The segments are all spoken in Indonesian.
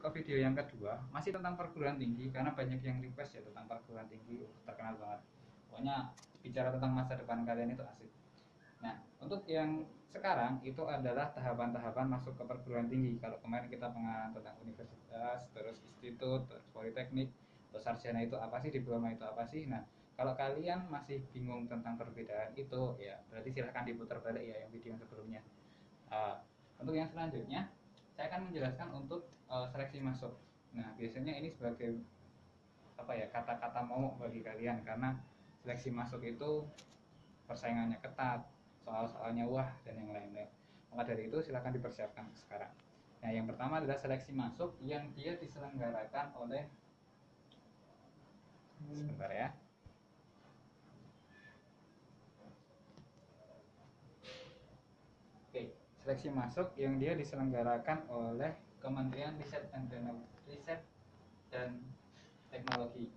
ke video yang kedua, masih tentang perguruan tinggi karena banyak yang request ya tentang perguruan tinggi, terkenal banget. Pokoknya bicara tentang masa depan kalian itu asik. Nah, untuk yang sekarang itu adalah tahapan-tahapan masuk ke perguruan tinggi. Kalau kemarin kita pengenalan tentang universitas, terus institut, terus politeknik, terus sarjana itu apa sih, diploma itu apa sih. Nah, kalau kalian masih bingung tentang perbedaan itu, ya berarti silahkan diputar balik ya yang video yang sebelumnya. Untuk yang selanjutnya, saya akan menjelaskan untuk seleksi masuk. Nah, biasanya ini sebagai apa ya, kata-kata momok bagi kalian karena seleksi masuk itu persaingannya ketat, soal-soalnya wah dan yang lain-lain. Maka dari itu silakan dipersiapkan sekarang. Nah, yang pertama adalah seleksi masuk yang dia diselenggarakan oleh sebentar ya. Oke, seleksi masuk yang dia diselenggarakan oleh Kementerian Riset dan Teknologi.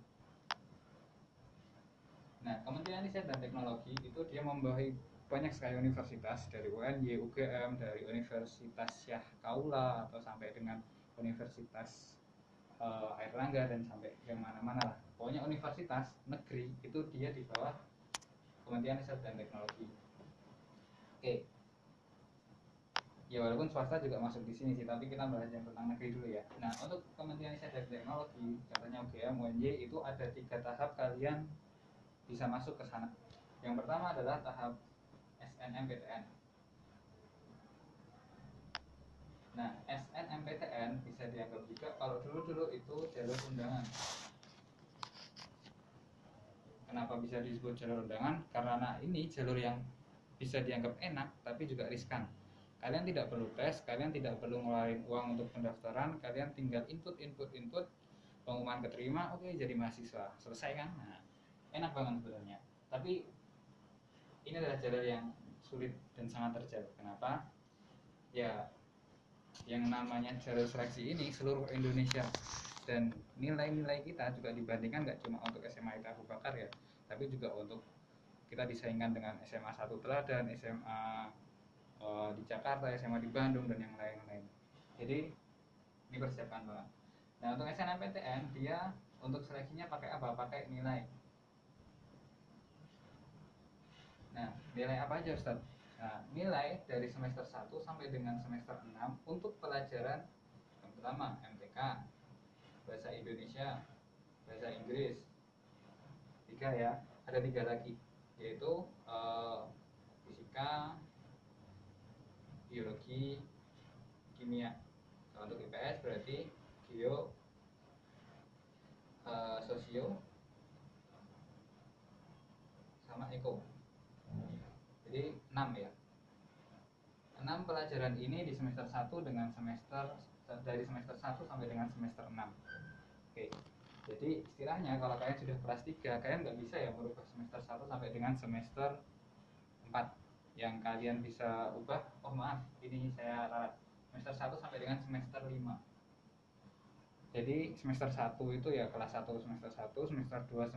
Nah, Kementerian Riset dan Teknologi itu dia membawahi banyak sekali universitas, dari UNY, UGM, dari Universitas Syah Kaula atau sampai dengan Universitas Airlangga dan sampai yang mana-mana lah. Pokoknya universitas negeri itu dia di bawah Kementerian Riset dan Teknologi. Oke. Ya walaupun swasta juga masuk di sini sih, tapi kita bahas yang tentang negeri dulu ya. Nah, untuk Kementerian Riset dan Teknologi, contohnya UGM, UNY itu ada 3 tahap kalian bisa masuk ke sana. Yang pertama adalah tahap SNMPTN. Nah, SNMPTN bisa dianggap juga kalau dulu itu jalur undangan. Kenapa bisa disebut jalur undangan? Karena ini jalur yang bisa dianggap enak tapi juga riskan. Kalian tidak perlu tes, kalian tidak perlu ngeluarin uang untuk pendaftaran, kalian tinggal input, pengumuman keterima, oke jadi mahasiswa, selesai kan? Nah, enak banget sebenarnya. Tapi ini adalah jalur yang sulit dan sangat terjal. Kenapa? Ya, yang namanya jalur seleksi ini seluruh Indonesia, dan nilai-nilai kita juga dibandingkan nggak cuma untuk SMA Abu Bakar ya, tapi juga untuk kita disaingkan dengan SMA 1 Teladan, SMA di Jakarta, SMA di Bandung dan yang lain-lain. Jadi ini persiapan banget. Nah, untuk SNMPTN dia untuk seleksinya pakai apa? Pakai nilai. Nah, nilai apa aja Ustaz? Nah, nilai dari semester 1 sampai dengan semester 6 untuk pelajaran yang pertama MTK, bahasa Indonesia, bahasa Inggris. 3 ya, ada 3 lagi, yaitu fisika, biologi, kimia. Kalau untuk IPS berarti geo, sosio, sama eko. Jadi 6 ya. 6 pelajaran ini di semester 1 dengan dari semester 1 sampai dengan semester 6. Oke. Jadi istilahnya kalau kalian sudah kelas 3, kalian nggak bisa ya merubah semester 1 sampai dengan semester 4. Yang kalian bisa ubah, oh maaf, ini saya ralat. Semester 1 sampai dengan semester 5. Jadi semester 1 itu ya kelas 1 semester 1, semester 2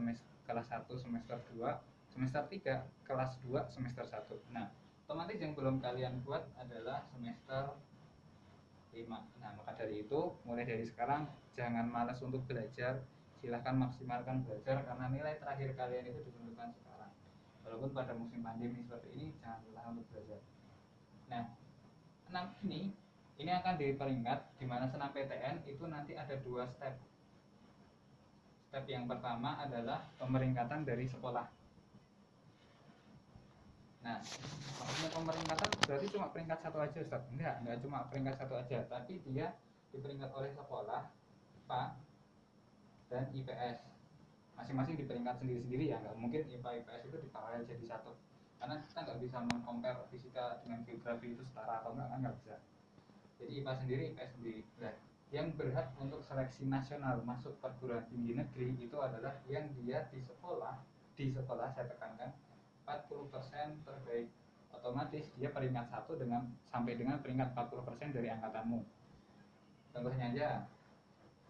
kelas 1 semester 2, semester 3 kelas 2 semester 1. Nah, otomatis yang belum kalian buat adalah semester 5. Nah, maka dari itu mulai dari sekarang jangan malas untuk belajar, silahkan maksimalkan belajar karena nilai terakhir kalian itu ditentukan sekarang. Walaupun pada musim pandemi seperti ini jangan lelah untuk belajar. Nah, 6 ini akan diperingat di mana SNMPTN itu nanti ada 2 step. Step yang pertama adalah pemeringkatan dari sekolah. Nah, maksudnya pemeringkatan berarti cuma peringkat 1 aja Ustaz? Enggak cuma peringkat 1 aja, tapi dia diperingkat oleh sekolah, IPA dan IPS. Masing-masing diperingkat sendiri-sendiri ya, nggak mungkin IPA IPS itu diparalel jadi satu. Karena kita nggak bisa mengcompare fisika dengan geografi itu setara atau enggak, kan nggak bisa. Jadi IPA sendiri, IPS sendiri. Nah, yang berhak untuk seleksi nasional masuk perguruan tinggi negeri itu adalah yang dia di sekolah saya tekankan 40% terbaik. Otomatis dia peringkat 1 sampai dengan peringkat 40% dari angkatanmu. Contohnya aja,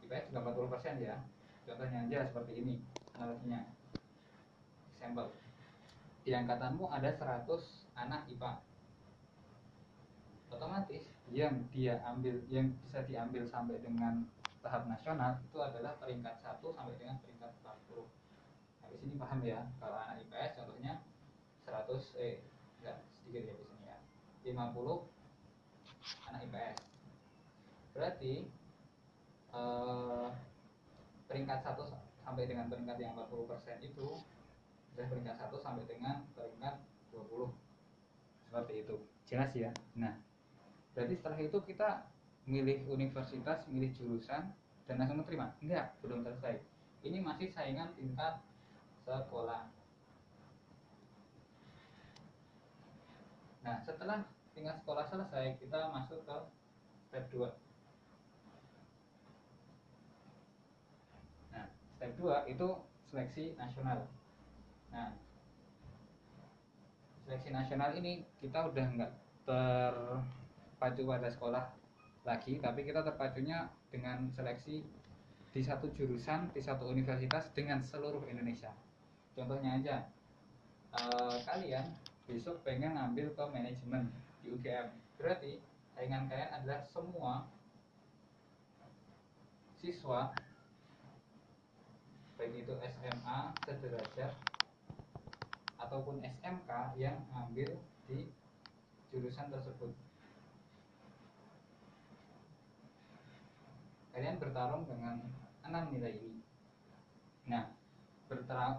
IPS juga 40% ya. Contohnya aja seperti ini analoginya. Sampel. Di angkatanmu ada 100 anak IPA. Otomatis yang bisa diambil sampai dengan tahap nasional itu adalah peringkat 1 sampai dengan peringkat 40. Nah, di sini paham ya, kalau anak IPS contohnya 100 enggak sedikit ya di sini ya. 50 anak IPS. Berarti peringkat 1 sampai dengan peringkat yang 40% itu dari peringkat 1 sampai dengan peringkat 20. Seperti itu. Jelas ya? Nah, berarti setelah itu kita milih universitas, milih jurusan dan langsung terima? Enggak, belum selesai. Ini masih saingan tingkat sekolah. Nah, setelah tingkat sekolah selesai, kita masuk ke step 2. Nah, step 2 itu seleksi nasional. Nah, seleksi nasional ini kita udah enggak terpacu pada sekolah lagi, tapi kita terpacunya dengan seleksi di satu jurusan, di satu universitas dengan seluruh Indonesia. Contohnya aja, kalian besok pengen ngambil ke manajemen di UGM, berarti saingan kalian adalah semua siswa baik itu SMA sederajat ataupun SMK yang ambil di jurusan tersebut. Kalian bertarung dengan 6 nilai ini. Nah,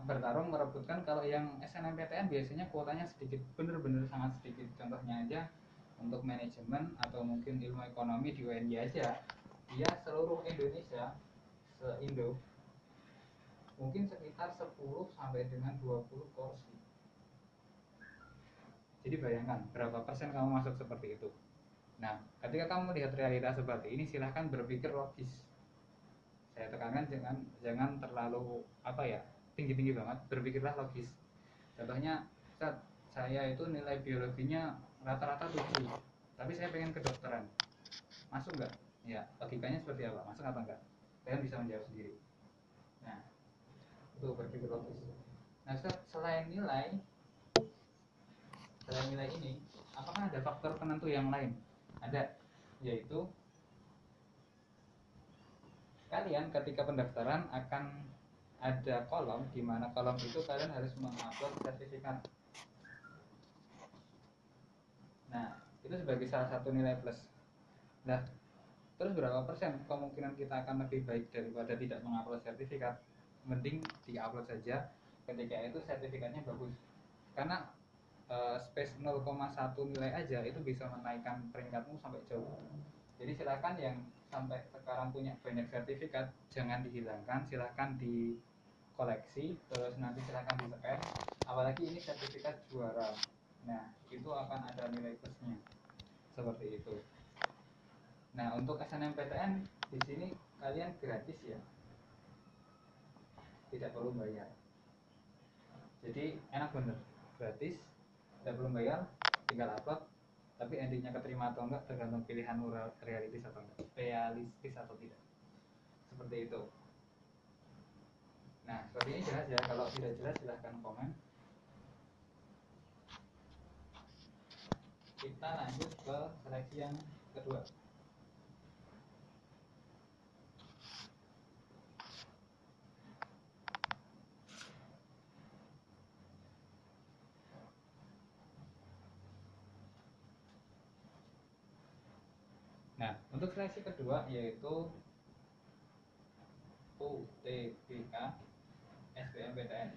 bertarung merebutkan, kalau yang SNMPTN biasanya kuotanya sedikit, bener-bener sangat sedikit. Contohnya aja untuk manajemen atau mungkin ilmu ekonomi di UNY aja, dia seluruh Indonesia, se-Indo, mungkin sekitar 10 sampai dengan 20 kursi. Jadi bayangkan berapa persen kamu masuk seperti itu. Nah, ketika kamu melihat realitas seperti ini, silahkan berpikir logis. Saya tekankan jangan terlalu tinggi-tinggi banget, berpikirlah logis. Contohnya, Ustaz, saya itu nilai biologinya rata-rata 7, tapi saya pengen kedokteran. Masuk nggak? Ya, logikanya seperti apa? Masuk apa enggak? Kalian bisa menjawab sendiri. Nah, itu berpikir logis. Nah, Ustaz, selain nilai ini, apakah ada faktor penentu yang lain? Ada, yaitu kalian ketika pendaftaran akan ada kolom, di mana kolom itu kalian harus mengupload sertifikat. Nah, itu sebagai salah satu nilai plus. Nah, terus berapa persen kemungkinan kita akan lebih baik daripada tidak mengupload sertifikat? Mending di-upload saja ketika itu sertifikatnya bagus. Karena space 0,1 nilai aja itu bisa menaikkan peringkatmu sampai jauh. Jadi silakan yang sampai sekarang punya banyak sertifikat jangan dihilangkan, silakan dikoleksi, terus nanti silakan di-scan. Apalagi ini sertifikat juara. Nah, itu akan ada nilai plusnya. Seperti itu. Nah, untuk SNMPTN di sini kalian gratis ya. Tidak perlu bayar. Jadi enak bener, gratis. Tidak perlu bayar, tinggal upload. Tapi endingnya keterima atau enggak tergantung pilihan realistis atau tidak. Seperti itu. Nah, seperti ini jelas ya. Kalau tidak jelas silahkan komen. Kita lanjut ke seleksi yang kedua. Nah, untuk seleksi kedua yaitu UTBK SBMPTN.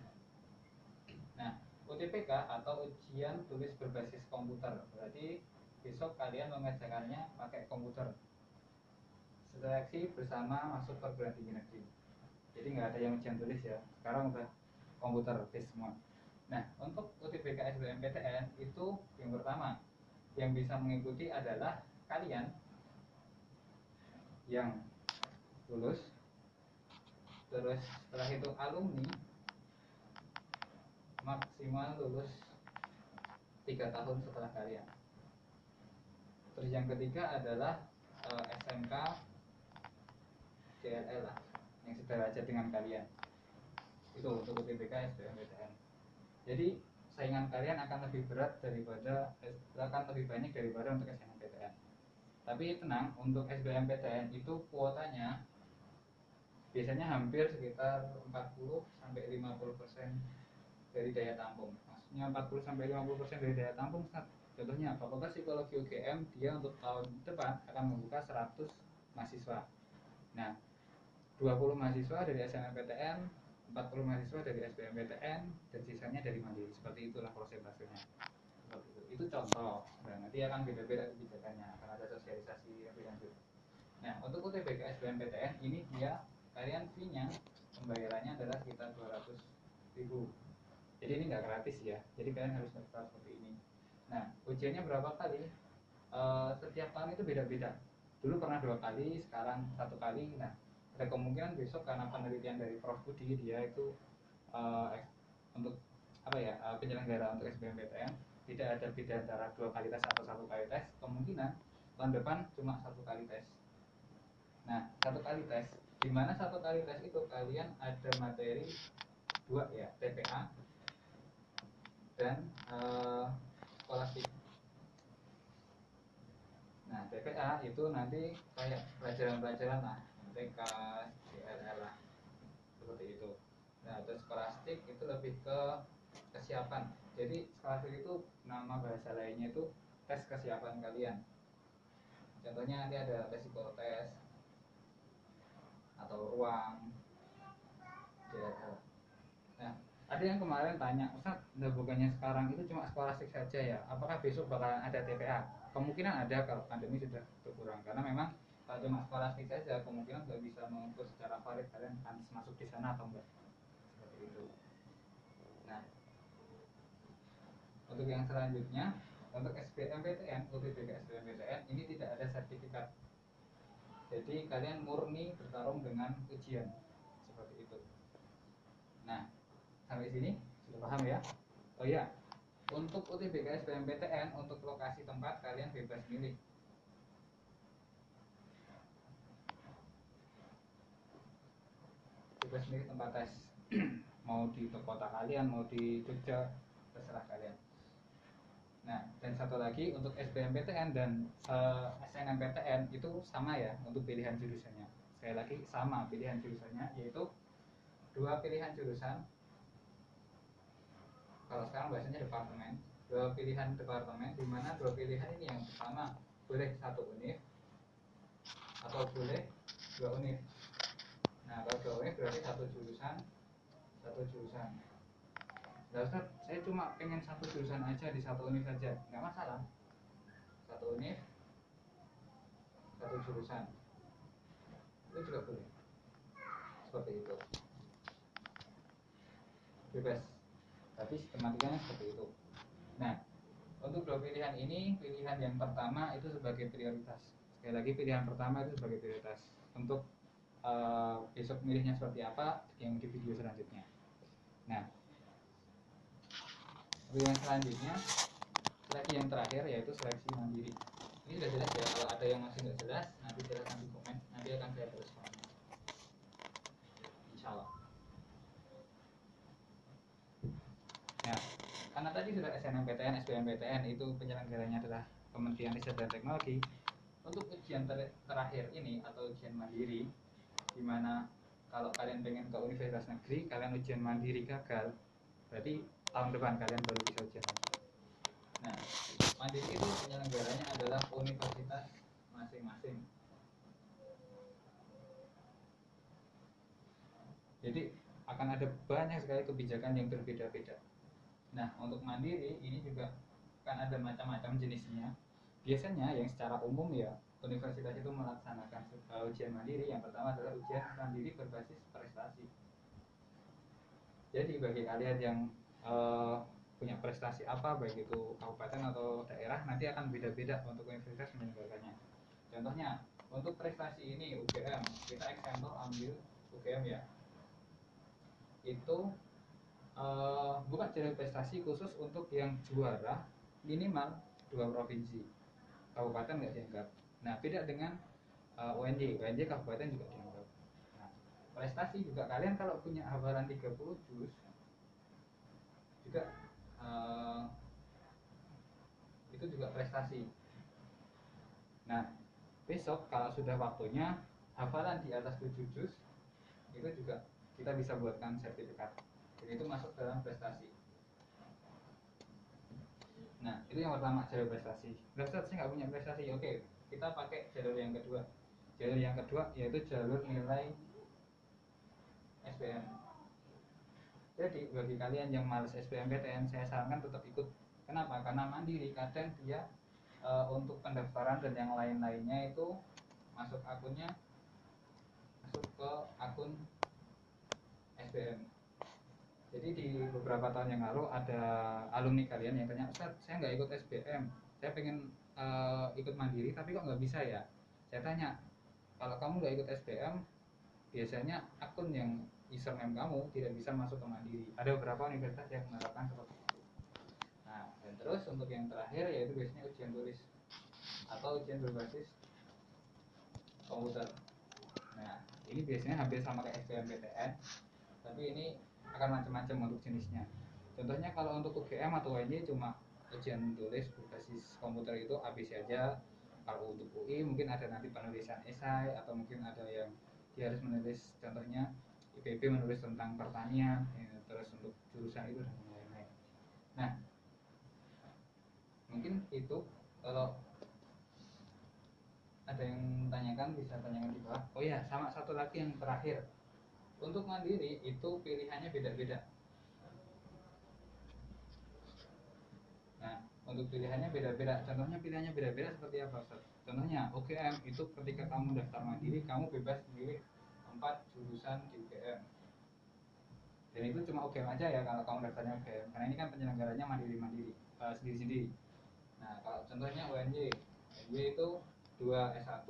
Nah, UTBK atau ujian tulis berbasis komputer. Berarti besok kalian mengerjakannya pakai komputer. Seleksi bersama masuk perguruan tinggi negeri. Jadi nggak ada yang ujian tulis ya. Sekarang udah komputer based semua. Nah, untuk UTBK SBMPTN itu yang pertama yang bisa mengikuti adalah kalian yang lulus, terus setelah itu alumni maksimal lulus 3 tahun setelah kalian. Terus yang ketiga adalah SMK JLL lah, yang sederajat dengan kalian. Itu untuk UTBK SBMPTN. Jadi saingan kalian akan lebih banyak daripada untuk SNMPTN. Tapi tenang, untuk SBMPTN itu kuotanya biasanya hampir sekitar 40-50% dari daya tampung. Maksudnya 40-50% dari daya tampung. Contohnya Fakultas Psikologi UGM dia untuk tahun depan akan membuka 100 mahasiswa. Nah, 20 mahasiswa dari SNMPTN, 40 mahasiswa dari SBMPTN, dan sisanya dari Mandiri. Seperti itulah prosentasenya. Itu contoh. Dan nanti akan beda-beda kebijakannya, akan ada sosialisasi lebih lanjut. Nah, untuk UTBK SBMPTN ini dia kalian fee-nya pembayarannya adalah sekitar 200.000. Jadi ini nggak gratis ya. Jadi kalian harus daftar seperti ini. Nah, ujiannya berapa kali? Setiap tahun itu beda-beda. Dulu pernah 2 kali, sekarang 1 kali. Nah, ada kemungkinan besok karena penelitian dari Prof Budi dia itu untuk penyelenggara untuk SBMPTN tidak ada beda antara 2 kali tes atau 1 kali tes. Kemungkinan tahun depan cuma 1 kali tes. Nah, 1 kali tes, di mana 1 kali tes itu kalian ada materi 2 ya, TPA dan skolastik. Nah, TPA itu nanti kayak pelajaran-pelajaran lah, TK, CLL lah, seperti itu. Nah, terus skolastik itu lebih ke kesiapan. Jadi skolastik itu nama bahasa lainnya itu tes kesiapan kalian. Contohnya nanti ada psikotes atau ruang, CLL. Nah, ada yang kemarin tanya, Ustaz, bukannya sekarang itu cuma skolastik saja ya? Apakah besok bakalan ada TPA? Kemungkinan ada kalau pandemi sudah berkurang, karena memang kalau cuma skolastik saja kemungkinan nggak bisa mengukur secara valid kalian akan masuk di sana atau enggak, seperti itu. Nah, untuk yang selanjutnya, untuk SBMPTN, UTBK SBMPTN ini tidak ada sertifikat. Jadi kalian murni bertarung dengan ujian, seperti itu. Nah, sampai sini sudah paham ya? Oh iya, untuk UTBK SBMPTN untuk lokasi tempat kalian bebas milih. Bebas milih tempat tes. Mau di kota kalian, mau di Jogja, terserah kalian. Nah, dan satu lagi untuk SBMPTN dan SNMPTN itu sama ya untuk pilihan jurusannya. Sekali lagi sama pilihan jurusannya, yaitu 2 pilihan jurusan. Kalau sekarang bahasanya departemen, 2 pilihan departemen, di mana 2 pilihan ini yang pertama boleh 1 univ atau boleh 2 univ. Nah, kalau 2 univ berarti 1 jurusan. Nah, Ustaz, saya cuma pengen 1 jurusan aja di 1 univ saja, nggak masalah. 1 univ, 1 jurusan, itu juga boleh. Seperti itu, bebas. Tapi sistematikanya seperti itu. Nah, untuk 2 pilihan ini, pilihan yang pertama itu sebagai prioritas. Sekali lagi pilihan pertama itu sebagai prioritas. Untuk besok milihnya seperti apa yang di video selanjutnya. Nah, pilihan selanjutnya, seleksi yang terakhir yaitu seleksi mandiri. Ini sudah jelas ya, kalau ada yang masih nggak jelas nanti silahkan di komen, nanti akan saya teruskan, insya Allah. Nah, karena tadi sudah SNMPTN, SBMPTN itu penyelenggaranya adalah Kementerian Riset dan Teknologi. Untuk ujian terakhir ini atau ujian mandiri, dimana kalau kalian pengen ke universitas negeri, kalian ujian mandiri gagal, berarti tahun depan kalian baru bisa ujian lagi. Nah, mandiri itu penyelenggaranya adalah universitas masing-masing. Jadi akan ada banyak sekali kebijakan yang berbeda-beda. Nah, untuk mandiri ini juga kan ada macam-macam jenisnya. Biasanya yang secara umum ya universitas itu melaksanakan ujian mandiri. Yang pertama adalah ujian mandiri berbasis prestasi. Jadi bagi kalian yang punya prestasi apa, baik itu kabupaten atau daerah, nanti akan beda-beda untuk universitas menyelenggarakannya. Contohnya untuk prestasi ini UGM, kita example ambil UGM ya, itu bukan jalur prestasi khusus untuk yang juara minimal 2 provinsi, kabupaten nggak dianggap. Nah, beda dengan UNJ kabupaten juga dianggap. Nah, prestasi juga kalian kalau punya hafalan 30 juz juga itu juga prestasi. Nah, besok kalau sudah waktunya hafalan di atas 7 juz itu juga kita bisa buatkan sertifikat. Jadi itu masuk dalam prestasi. Nah, itu yang pertama, jalur prestasi. Prestasi nggak punya prestasi, oke, kita pakai jalur yang kedua. Jalur yang kedua yaitu jalur nilai SBM. Jadi bagi kalian yang males SBMPTN, saya sarankan tetap ikut. Kenapa? Karena mandiri kadang dia untuk pendaftaran dan yang lain-lainnya itu masuk ke akun SBM. Jadi di beberapa tahun yang lalu ada alumni kalian yang tanya, Ustaz, saya nggak ikut SBM, saya pengen ikut mandiri tapi kok nggak bisa ya. Saya tanya, kalau kamu nggak ikut SBM, biasanya akun yang username kamu tidak bisa masuk ke mandiri. Ada beberapa universitas yang menerapkan seperti itu. Nah, dan terus untuk yang terakhir yaitu biasanya ujian tulis atau ujian berbasis komputer. Nah, ini biasanya hampir sama kayak SBMPTN, tapi ini akan macam-macam untuk jenisnya. Contohnya kalau untuk UGM atau UNY cuma ujian tulis berbasis komputer itu ABC aja. Kalau untuk UI mungkin ada nanti penulisan esai atau mungkin ada yang dia harus menulis, contohnya IPB menulis tentang pertanian, ya, terus untuk jurusan itu dan lain-lain. Nah, mungkin itu. Kalau ada yang tanyakan bisa tanyakan di bawah. Oh ya, sama satu lagi yang terakhir. Untuk mandiri itu pilihannya beda-beda. Nah, untuk pilihannya beda-beda. Contohnya pilihannya beda-beda seperti apa, Ustaz? Contohnya UGM itu ketika kamu daftar mandiri, kamu bebas memilih 4 jurusan di UGM. Dan itu cuma UGM aja ya kalau kamu daftarnya UGM. Karena ini kan penyelenggaranya mandiri-mandiri, sendiri-sendiri. Nah, kalau contohnya UNY itu 2 S1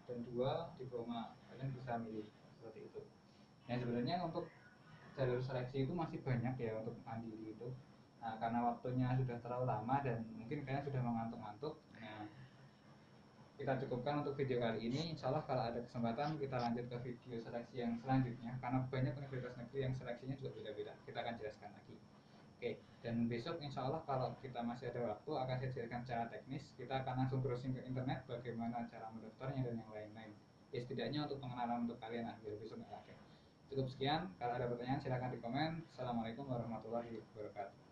dan 2 diploma. Kalian bisa milih seperti itu. Nah, sebenarnya untuk jalur seleksi itu masih banyak ya untuk mandiri itu. Nah, karena waktunya sudah terlalu lama dan mungkin kalian sudah mengantuk-ngantuk. Nah, kita cukupkan untuk video kali ini. Insya Allah kalau ada kesempatan kita lanjut ke video seleksi yang selanjutnya. Karena banyak universitas negeri yang seleksinya juga beda-beda. Kita akan jelaskan lagi. Oke, dan besok insya Allah kalau kita masih ada waktu akan saya jelaskan secara teknis. Kita akan langsung browsing ke internet bagaimana cara mendaftarnya dan yang lain-lain. Ya, setidaknya untuk pengenalan untuk kalian lah, biar besok nggak kaget. Cukup sekian. Kalau ada pertanyaan silahkan di komen. Assalamualaikum warahmatullahi wabarakatuh.